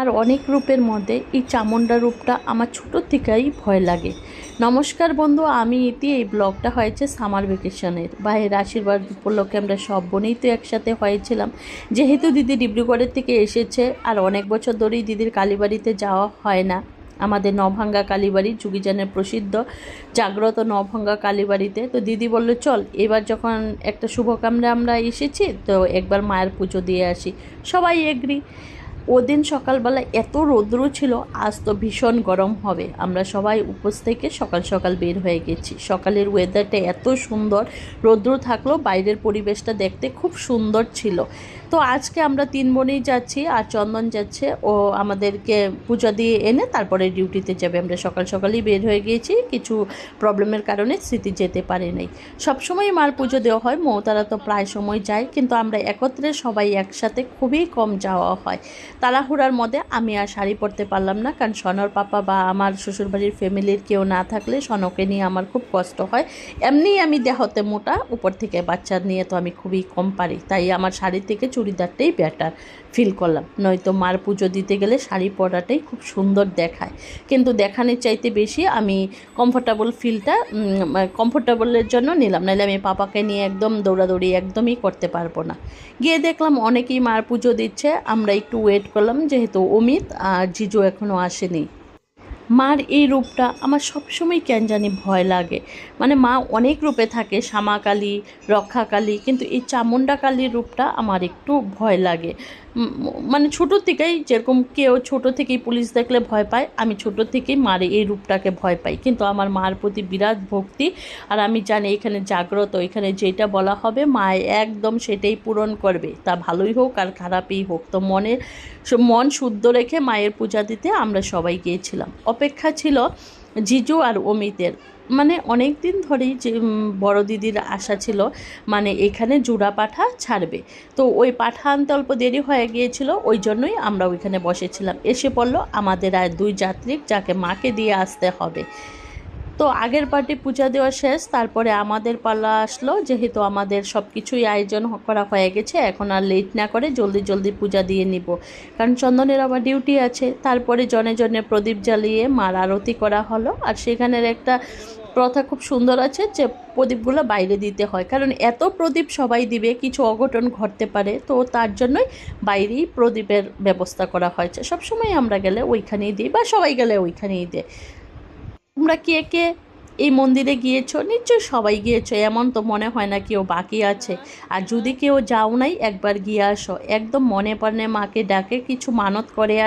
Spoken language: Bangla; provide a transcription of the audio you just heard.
আর অনেক রূপের মধ্যে এই চামুণ্ডা রূপটা আমার ছোটো থেকেই ভয় লাগে। নমস্কার বন্ধু, আমি ইতি। এই ব্লগটা হয়েছে সামার ভ্যাকেশনের ভাইয়ের আশীর্বাদ উপলক্ষে আমরা সব বোনেই তো একসাথে হয়েছিলাম। যেহেতু দিদি ডিব্রুগড়ের থেকে এসেছে আর অনেক বছর ধরেই দিদির কালীবাড়িতে যাওয়া হয় না। আমাদের নভাঙ্গা কালীবাড়ি যুগিজানের প্রসিদ্ধ জাগ্রত নভাঙ্গা কালীবাড়িতে। তো দিদি বলল চল এবার যখন একটা শুভকামরা আমরা এসেছি তো একবার মায়ের পুজো দিয়ে আসি। সবাই এগ্রি। ওদিন সকালবেলা এত রৌদ্র ছিল, আজ তো ভীষণ গরম হবে। আমরা সবাই উপোস থেকে সকাল সকাল বের হয়ে গেছি। সকালের ওয়েদারটা এত সুন্দর, রৌদ্র থাকলেও বাইরের পরিবেশটা দেখতে খুব সুন্দর ছিল। তো আজকে আমরা তিন বোনেই যাচ্ছি আর চন্দন যাচ্ছে, ও আমাদেরকে পূজা দিয়ে এনে তারপরে ডিউটিতে যাবে। আমরা সকাল সকালই বের হয়ে গিয়েছি, কিছু প্রবলেমের কারণে স্মৃতি যেতে পারে নাই। সবসময় মার পুজো দেওয়া হয়, মৌতারা তো প্রায় সময় যায়, কিন্তু আমরা একত্রে সবাই একসাথে খুবই কম যাওয়া হয়। তাড়াহুড়ার মধ্যে আমি আর শাড়ি পরতে পারলাম না, কারণ সনর পাপা বা আমার শ্বশুরবাড়ির ফ্যামিলির কেউ না থাকলে সনকে নিয়ে আমার খুব কষ্ট হয়। এমনিই আমি দেহতে মোটা, উপর থেকে বাচ্চা নিয়ে তো আমি খুবই কম পারি, তাই আমার শাড়ি থেকে চুড়িদারটাই বেটার ফিল করলাম। নয়তো মার পুজো দিতে গেলে শাড়ি পরাটাই খুব সুন্দর দেখায়, কিন্তু দেখানোর চাইতে বেশি আমি কমফোর্টেবল ফিলটা কমফোর্টেবলের জন্য নিলাম, নাহলে আমি পাপাকে নিয়ে একদম দৌড়াদৌড়ি একদমই করতে পারবো না। গিয়ে দেখলাম অনেকেই মার পুজো দিচ্ছে, আমরা একটু ওয়েট করলাম, যেহেতু অমিত আর জিজু এখনও আসেনি। মার এই রূপটা আমার সবসময় কেন জানি ভয় লাগে। মানে মা অনেক রূপে থাকে, শ্যামা কালী, রক্ষা কালী, কিন্তু এই চামুণ্ডা কালীর রূপটা আমার একটু ভয় লাগে। মানে ছোটো থেকেই যেরকম কেউ ছোটো থেকেই পুলিশ দেখলে ভয় পায়, আমি ছোটো থেকেই মার এই রূপটাকে ভয় পাই। কিন্তু আমার মার প্রতি বিরাট ভক্তি, আর আমি জানি এখানে জাগ্রত, এখানে যেটা বলা হবে মা একদম সেটাই পূরণ করবে, তা ভালোই হোক আর খারাপই হোক। তো মন শুদ্ধ রেখে মায়ের পূজা দিতে আমরা সবাই গিয়েছিলাম। অপেক্ষা ছিল জিজু আর অমিতের। মানে অনেক দিন ধরেই যে বড় দিদির আশা ছিল, মানে এখানে জোড়া পাঠা ছাড়বে। তো ওই পাঠা আনতে অল্প দেরি হয়ে গিয়েছিল, ওই জন্যই আমরা ওইখানে বসেছিলাম। এসে পড়লো আমাদের আর দুই যাত্রী, যাকে মাকে দিয়ে আসতে হবে। তো আগের পার্টি পূজা দেওয়া শেষ, তারপরে আমাদের পালা আসলো। যেহেতু আমাদের সব কিছুই আয়োজন করা হয়ে গেছে, এখন আর লেট না করে জলদি জলদি পূজা দিয়ে নিব, কারণ চন্দনের আবার ডিউটি আছে। তারপরে জনে জনে প্রদীপ জ্বালিয়ে মার আরতি করা হলো। আর সেখানের একটা প্রথা খুব সুন্দর আছে যে প্রদীপগুলো বাইরে দিতে হয়, কারণ এত প্রদীপ সবাই দিবে, কিছু অঘটন ঘটতে পারে। তো তার জন্যই বাইরেই প্রদীপের ব্যবস্থা করা হয়েছে। সবসময় আমরা গেলে ওইখানেই দিই, বা সবাই গেলে ওইখানেই দেয়। তোমরা কে কে এই মন্দিরে গিয়েছো? নিশ্চয়ই সবাই গিয়েছো, এমন তো মনে হয় না কেউ বাকি আছে। আর যদি কেউ যাও নাই, একবার গিয়ে আসো, একদম মনে প্রাণে মাকে ডাকে কিছু মানত করে